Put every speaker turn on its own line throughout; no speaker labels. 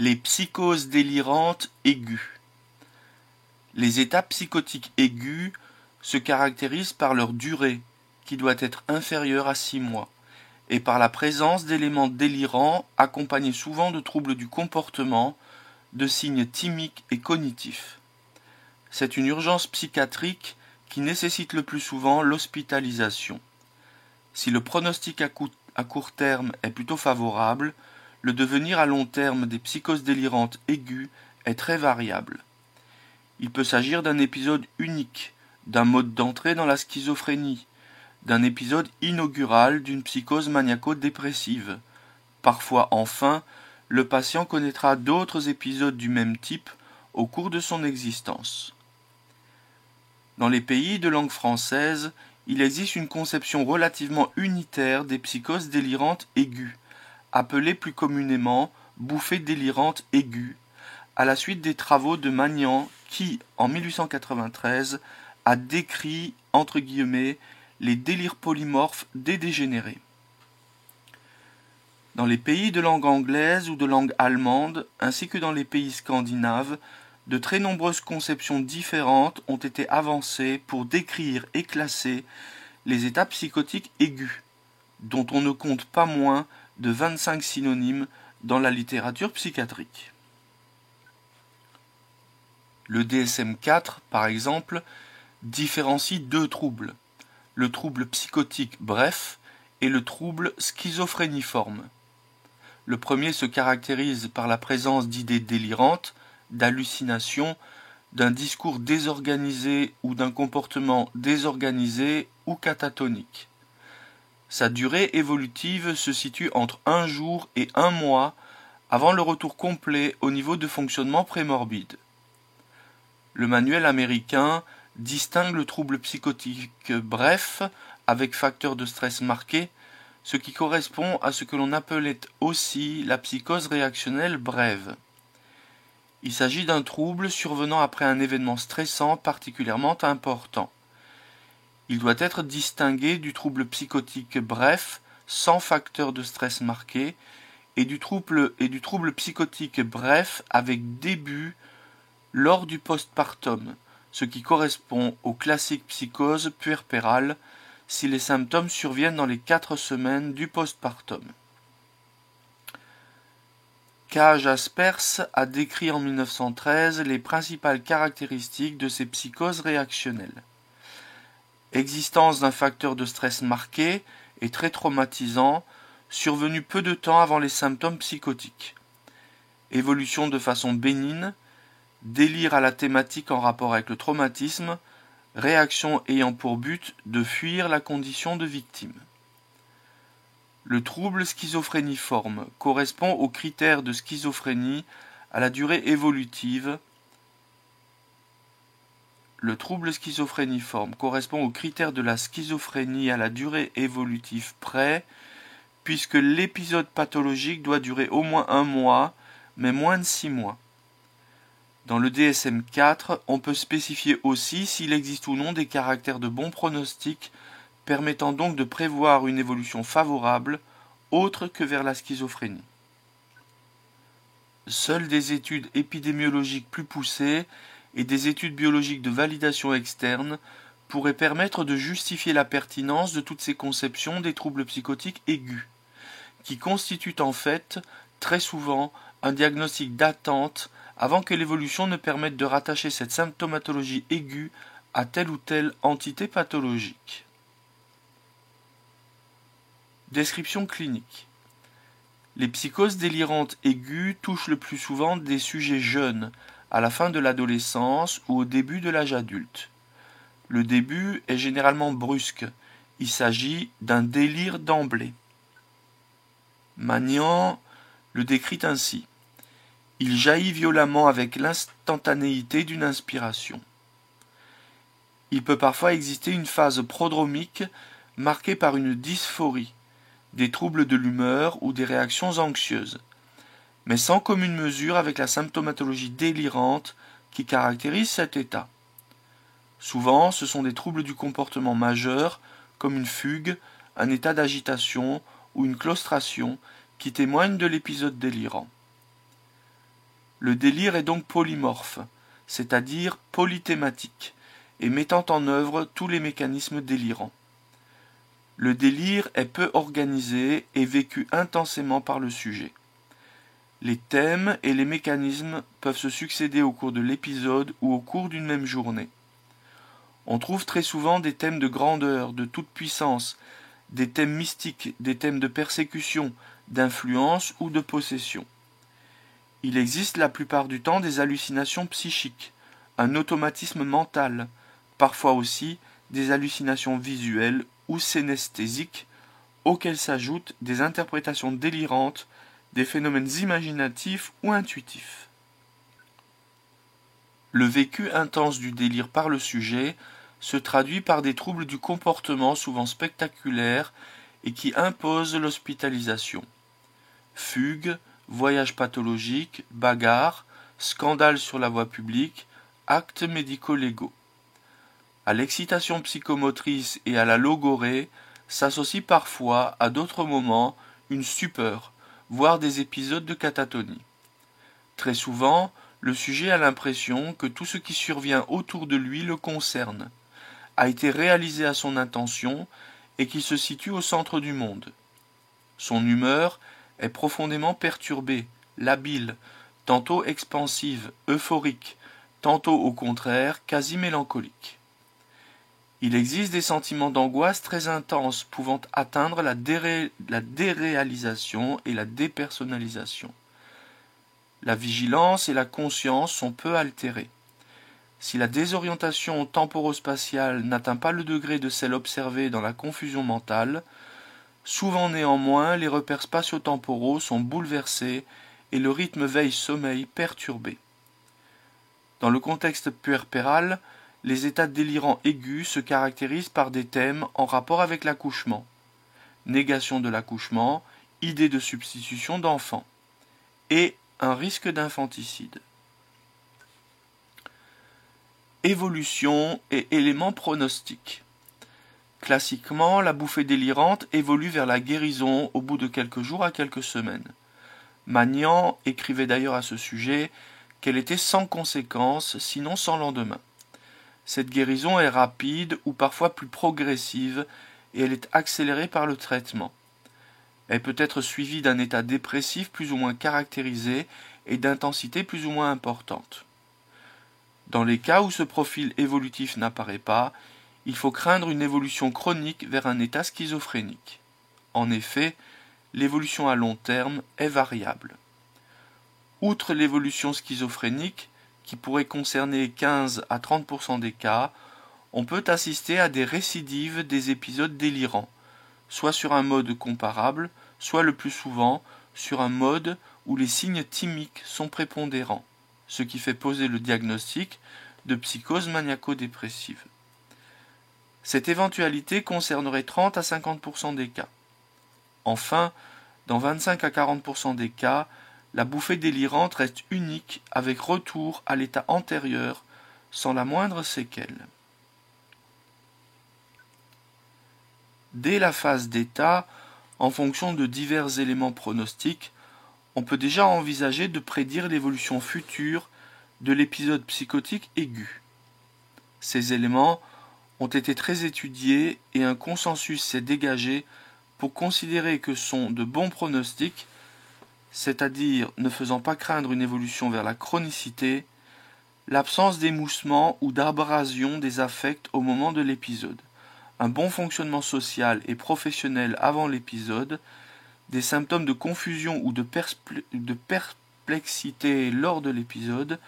Les psychoses délirantes aiguës. Les états psychotiques aigus se caractérisent par leur durée, qui doit être inférieure à 6 mois, et par la présence d'éléments délirants accompagnés souvent de troubles du comportement, de signes thymiques et cognitifs. C'est une urgence psychiatrique qui nécessite le plus souvent l'hospitalisation. Si le pronostic à court terme est plutôt favorable, le devenir à long terme des psychoses délirantes aiguës est très variable. Il peut s'agir d'un épisode unique, d'un mode d'entrée dans la schizophrénie, d'un épisode inaugural d'une psychose maniaco-dépressive. Parfois, enfin, le patient connaîtra d'autres épisodes du même type au cours de son existence. Dans les pays de langue française, il existe une conception relativement unitaire des psychoses délirantes aiguës, appelée plus communément bouffée délirante aiguë, à la suite des travaux de Magnan qui, en 1893, a décrit, entre guillemets, les délires polymorphes des dégénérés. Dans les pays de langue anglaise ou de langue allemande, ainsi que dans les pays scandinaves, de très nombreuses conceptions différentes ont été avancées pour décrire et classer les états psychotiques aigus, dont on ne compte pas moins de 25 synonymes dans la littérature psychiatrique. Le DSM-4, par exemple, différencie deux troubles, le trouble psychotique bref et le trouble schizophréniforme. Le premier se caractérise par la présence d'idées délirantes, d'hallucinations, d'un discours désorganisé ou d'un comportement désorganisé ou catatonique. Sa durée évolutive se situe entre 1 jour et 1 mois avant le retour complet au niveau de fonctionnement prémorbide. Le manuel américain distingue le trouble psychotique bref avec facteur de stress marqué, ce qui correspond à ce que l'on appelait aussi la psychose réactionnelle brève. Il s'agit d'un trouble survenant après un événement stressant particulièrement important. Il doit être distingué du trouble psychotique bref, sans facteur de stress marqué, et du trouble psychotique bref avec début lors du postpartum, ce qui correspond aux classiques psychoses puerpérales si les symptômes surviennent dans les 4 semaines du postpartum. K. Jaspers a décrit en 1913 les principales caractéristiques de ces psychoses réactionnelles. Existence d'un facteur de stress marqué et très traumatisant, survenu peu de temps avant les symptômes psychotiques. Évolution de façon bénigne, délire à la thématique en rapport avec le traumatisme, réaction ayant pour but de fuir la condition de victime. Le trouble schizophréniforme correspond aux critères de schizophrénie à la durée évolutive. Le trouble schizophréniforme correspond aux critères de la schizophrénie à la durée évolutive près, puisque l'épisode pathologique doit durer au moins 1 mois, mais moins de 6 mois. Dans le DSM-4, on peut spécifier aussi s'il existe ou non des caractères de bon pronostic permettant donc de prévoir une évolution favorable, autre que vers la schizophrénie. Seules des études épidémiologiques plus poussées et des études biologiques de validation externe pourraient permettre de justifier la pertinence de toutes ces conceptions des troubles psychotiques aigus, qui constituent en fait, très souvent, un diagnostic d'attente avant que l'évolution ne permette de rattacher cette symptomatologie aiguë à telle ou telle entité pathologique. Description clinique. Les psychoses délirantes aiguës touchent le plus souvent des sujets jeunes, à la fin de l'adolescence ou au début de l'âge adulte. Le début est généralement brusque, il s'agit d'un délire d'emblée. Magnan le décrit ainsi. Il jaillit violemment avec l'instantanéité d'une inspiration. Il peut parfois exister une phase prodromique marquée par une dysphorie, des troubles de l'humeur ou des réactions anxieuses, mais sans commune mesure avec la symptomatologie délirante qui caractérise cet état. Souvent, ce sont des troubles du comportement majeurs, comme une fugue, un état d'agitation ou une claustration, qui témoignent de l'épisode délirant. Le délire est donc polymorphe, c'est-à-dire polythématique, et mettant en œuvre tous les mécanismes délirants. Le délire est peu organisé et vécu intensément par le sujet. Les thèmes et les mécanismes peuvent se succéder au cours de l'épisode ou au cours d'une même journée. On trouve très souvent des thèmes de grandeur, de toute puissance, des thèmes mystiques, des thèmes de persécution, d'influence ou de possession. Il existe la plupart du temps des hallucinations psychiques, un automatisme mental, parfois aussi des hallucinations visuelles ou synesthésiques, auxquelles s'ajoutent des interprétations délirantes, des phénomènes imaginatifs ou intuitifs. Le vécu intense du délire par le sujet se traduit par des troubles du comportement souvent spectaculaires et qui imposent l'hospitalisation. Fugues, voyages pathologiques, bagarres, scandales sur la voie publique, actes médico-légaux. À l'excitation psychomotrice et à la logorrhée s'associe parfois, à d'autres moments, une stupeur, voire des épisodes de catatonie. Très souvent, le sujet a l'impression que tout ce qui survient autour de lui le concerne, a été réalisé à son intention et qu'il se situe au centre du monde. Son humeur est profondément perturbée, labile, tantôt expansive, euphorique, tantôt au contraire quasi mélancolique. Il existe des sentiments d'angoisse très intenses pouvant atteindre la déréalisation et la dépersonnalisation. La vigilance et la conscience sont peu altérées. Si la désorientation temporo-spatiale n'atteint pas le degré de celle observée dans la confusion mentale, souvent néanmoins les repères spatio-temporaux sont bouleversés et le rythme veille-sommeil perturbé. Dans le contexte puerpéral, les états délirants aigus se caractérisent par des thèmes en rapport avec l'accouchement, négation de l'accouchement, idée de substitution d'enfant, et un risque d'infanticide. Évolution et éléments pronostiques. Classiquement, la bouffée délirante évolue vers la guérison au bout de quelques jours à quelques semaines. Magnan écrivait d'ailleurs à ce sujet qu'elle était sans conséquence, sinon sans lendemain. Cette guérison est rapide ou parfois plus progressive et elle est accélérée par le traitement. Elle peut être suivie d'un état dépressif plus ou moins caractérisé et d'intensité plus ou moins importante. Dans les cas où ce profil évolutif n'apparaît pas, il faut craindre une évolution chronique vers un état schizophrénique. En effet, l'évolution à long terme est variable. Outre l'évolution schizophrénique, qui pourrait concerner 15 à 30% des cas, on peut assister à des récidives des épisodes délirants, soit sur un mode comparable, soit le plus souvent sur un mode où les signes thymiques sont prépondérants, ce qui fait poser le diagnostic de psychose maniaco-dépressive. Cette éventualité concernerait 30 à 50% des cas. Enfin, dans 25 à 40% des cas, la bouffée délirante reste unique avec retour à l'état antérieur sans la moindre séquelle. Dès la phase d'état, en fonction de divers éléments pronostiques, on peut déjà envisager de prédire l'évolution future de l'épisode psychotique aigu. Ces éléments ont été très étudiés et un consensus s'est dégagé pour considérer que sont de bons pronostics, c'est-à-dire ne faisant pas craindre une évolution vers la chronicité, l'absence d'émoussement ou d'abrasion des affects au moment de l'épisode, un bon fonctionnement social et professionnel avant l'épisode, des symptômes de confusion ou de perplexité lors de l'épisode,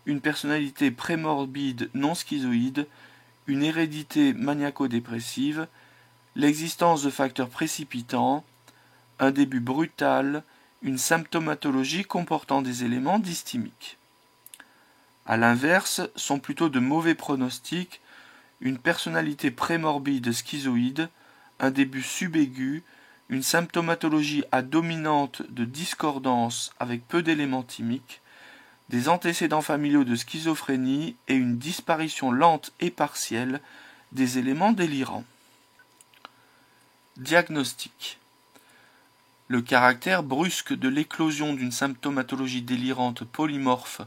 une personnalité prémorbide non schizoïde, une hérédité maniaco-dépressive, l'existence de facteurs précipitants, un début brutal, une symptomatologie comportant des éléments dysthymiques. A l'inverse, sont plutôt de mauvais pronostics, une personnalité prémorbide schizoïde, un début subaigu, une symptomatologie à dominante de discordance avec peu d'éléments thymiques, des antécédents familiaux de schizophrénie et une disparition lente et partielle des éléments délirants. Diagnostic. Le caractère brusque de l'éclosion d'une symptomatologie délirante polymorphe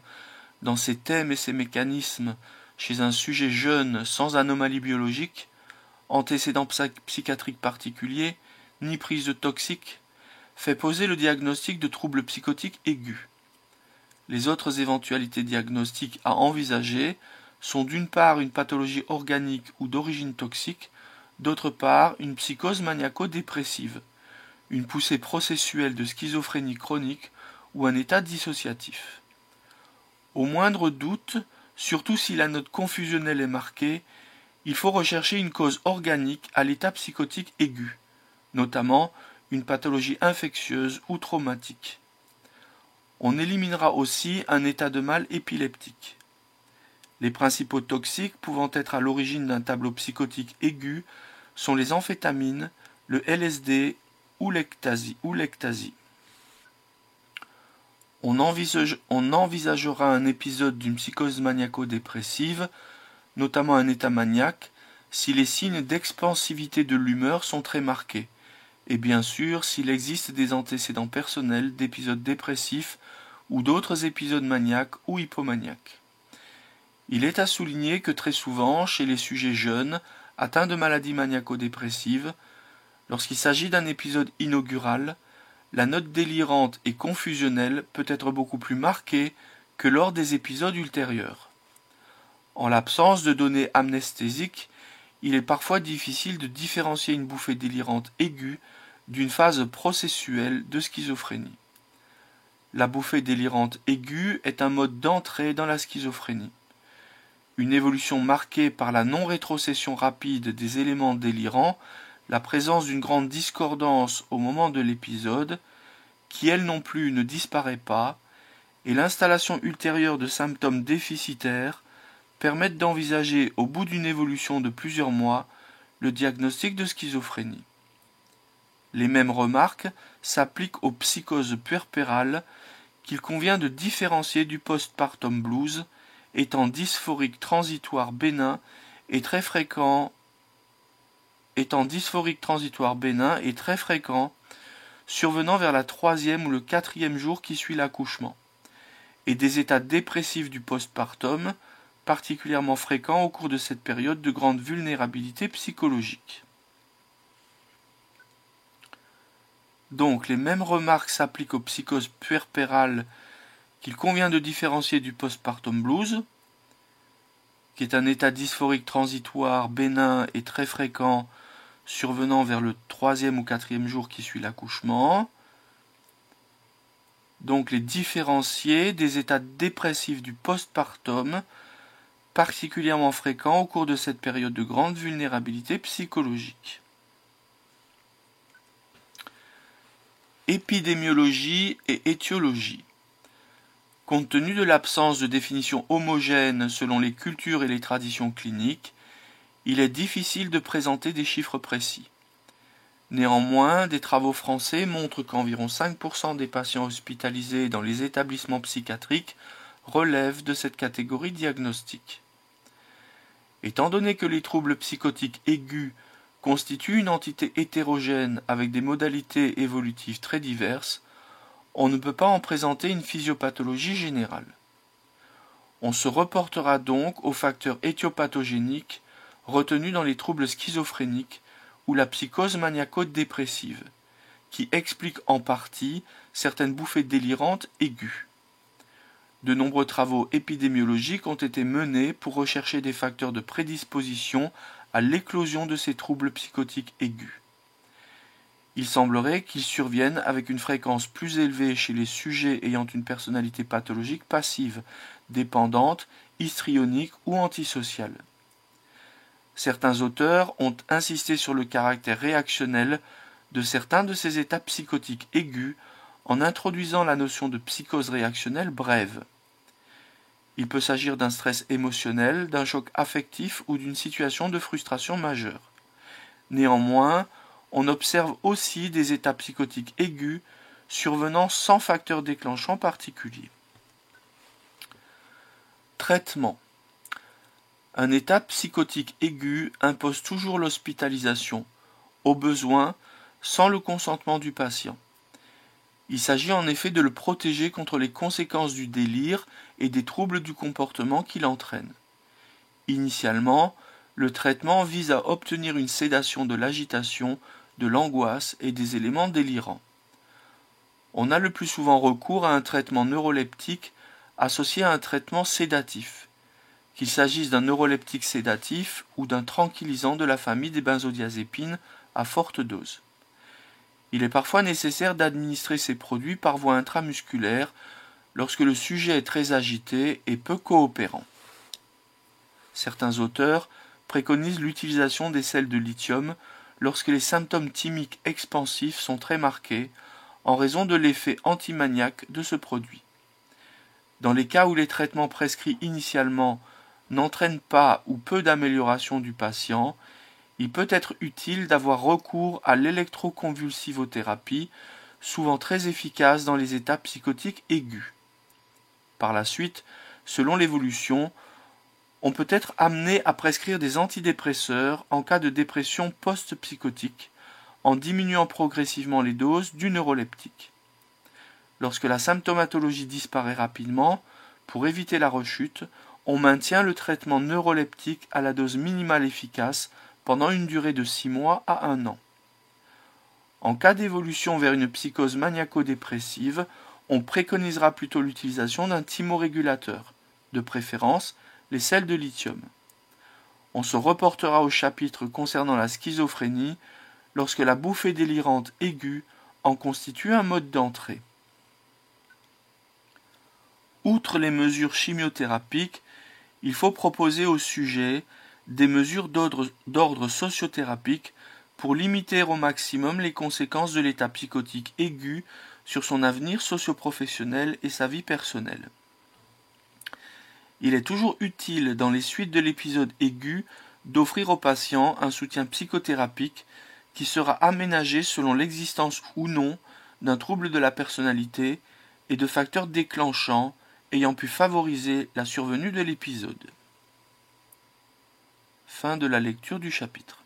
dans ses thèmes et ses mécanismes chez un sujet jeune sans anomalie biologique, antécédents psychiatriques particuliers, ni prise de toxiques, fait poser le diagnostic de troubles psychotiques aigus. Les autres éventualités diagnostiques à envisager sont d'une part une pathologie organique ou d'origine toxique, d'autre part une psychose maniaco-dépressive, une poussée processuelle de schizophrénie chronique ou un état dissociatif. Au moindre doute, surtout si la note confusionnelle est marquée, il faut rechercher une cause organique à l'état psychotique aigu, notamment une pathologie infectieuse ou traumatique. On éliminera aussi un état de mal épileptique. Les principaux toxiques pouvant être à l'origine d'un tableau psychotique aigu sont les amphétamines, le LSD ou l'ecstasy. On envisagera un épisode d'une psychose maniaco-dépressive, notamment un état maniaque, si les signes d'expansivité de l'humeur sont très marqués, et bien sûr s'il existe des antécédents personnels d'épisodes dépressifs ou d'autres épisodes maniaques ou hypomaniaques. Il est à souligner que très souvent, chez les sujets jeunes atteints de maladies maniaco-dépressives, lorsqu'il s'agit d'un épisode inaugural, la note délirante et confusionnelle peut être beaucoup plus marquée que lors des épisodes ultérieurs. En l'absence de données amnesthésiques, il est parfois difficile de différencier une bouffée délirante aiguë d'une phase processuelle de schizophrénie. La bouffée délirante aiguë est un mode d'entrée dans la schizophrénie. Une évolution marquée par la non-rétrocession rapide des éléments délirants, la présence d'une grande discordance au moment de l'épisode, qui elle non plus ne disparaît pas, et l'installation ultérieure de symptômes déficitaires permettent d'envisager, au bout d'une évolution de plusieurs mois, le diagnostic de schizophrénie. Les mêmes remarques s'appliquent aux psychoses puerpérales qu'il convient de différencier du postpartum blues, étant dysphorique transitoire bénin et très fréquent, survenant vers la 3e ou le 4e jour qui suit l'accouchement, et des états dépressifs du postpartum, particulièrement fréquents au cours de cette période de grande vulnérabilité psychologique. Donc les mêmes remarques s'appliquent aux psychoses puerpérales qu'il convient de différencier du postpartum blues, qui est un état dysphorique transitoire bénin et très fréquent survenant vers le 3e ou 4e jour qui suit l'accouchement. Donc les différencier des états dépressifs du postpartum, particulièrement fréquents au cours de cette période de grande vulnérabilité psychologique. Épidémiologie et étiologie. Compte tenu de l'absence de définition homogène selon les cultures et les traditions cliniques, il est difficile de présenter des chiffres précis. Néanmoins, des travaux français montrent qu'environ 5% des patients hospitalisés dans les établissements psychiatriques relèvent de cette catégorie diagnostique. Étant donné que les troubles psychotiques aigus constituent une entité hétérogène avec des modalités évolutives très diverses, on ne peut pas en présenter une physiopathologie générale. On se reportera donc aux facteurs éthiopathogéniques retenus dans les troubles schizophréniques ou la psychose maniaco-dépressive, qui expliquent en partie certaines bouffées délirantes aiguës. De nombreux travaux épidémiologiques ont été menés pour rechercher des facteurs de prédisposition à l'éclosion de ces troubles psychotiques aigus. Il semblerait qu'ils surviennent avec une fréquence plus élevée chez les sujets ayant une personnalité pathologique passive, dépendante, histrionique ou antisociale. Certains auteurs ont insisté sur le caractère réactionnel de certains de ces états psychotiques aigus en introduisant la notion de psychose réactionnelle brève. Il peut s'agir d'un stress émotionnel, d'un choc affectif ou d'une situation de frustration majeure. Néanmoins, on observe aussi des états psychotiques aigus survenant sans facteur déclenchant particulier. Traitement. Un état psychotique aigu impose toujours l'hospitalisation, au besoin, sans le consentement du patient. Il s'agit en effet de le protéger contre les conséquences du délire et des troubles du comportement qu'il entraîne. Initialement, le traitement vise à obtenir une sédation de l'agitation, de l'angoisse et des éléments délirants. On a le plus souvent recours à un traitement neuroleptique associé à un traitement sédatif, qu'il s'agisse d'un neuroleptique sédatif ou d'un tranquillisant de la famille des benzodiazépines à forte dose. Il est parfois nécessaire d'administrer ces produits par voie intramusculaire lorsque le sujet est très agité et peu coopérant. Certains auteurs préconisent l'utilisation des sels de lithium lorsque les symptômes thymiques expansifs sont très marqués en raison de l'effet antimaniaque de ce produit. Dans les cas où les traitements prescrits initialement n'entraînent pas ou peu d'amélioration du patient, il peut être utile d'avoir recours à l'électroconvulsivothérapie, souvent très efficace dans les états psychotiques aigus. Par la suite, selon l'évolution, on peut être amené à prescrire des antidépresseurs en cas de dépression post-psychotique, en diminuant progressivement les doses du neuroleptique. Lorsque la symptomatologie disparaît rapidement, pour éviter la rechute, on maintient le traitement neuroleptique à la dose minimale efficace pendant une durée de 6 mois à 1 an. En cas d'évolution vers une psychose maniaco-dépressive, on préconisera plutôt l'utilisation d'un thymorégulateur, de préférence les sels de lithium. On se reportera au chapitre concernant la schizophrénie lorsque la bouffée délirante aiguë en constitue un mode d'entrée. Outre les mesures chimiothérapiques, il faut proposer au sujet des mesures d'ordre sociothérapique pour limiter au maximum les conséquences de l'état psychotique aigu sur son avenir socio-professionnel et sa vie personnelle. Il est toujours utile dans les suites de l'épisode aigu d'offrir au patient un soutien psychothérapique qui sera aménagé selon l'existence ou non d'un trouble de la personnalité et de facteurs déclenchants ayant pu favoriser la survenue de l'épisode. Fin de la lecture du chapitre.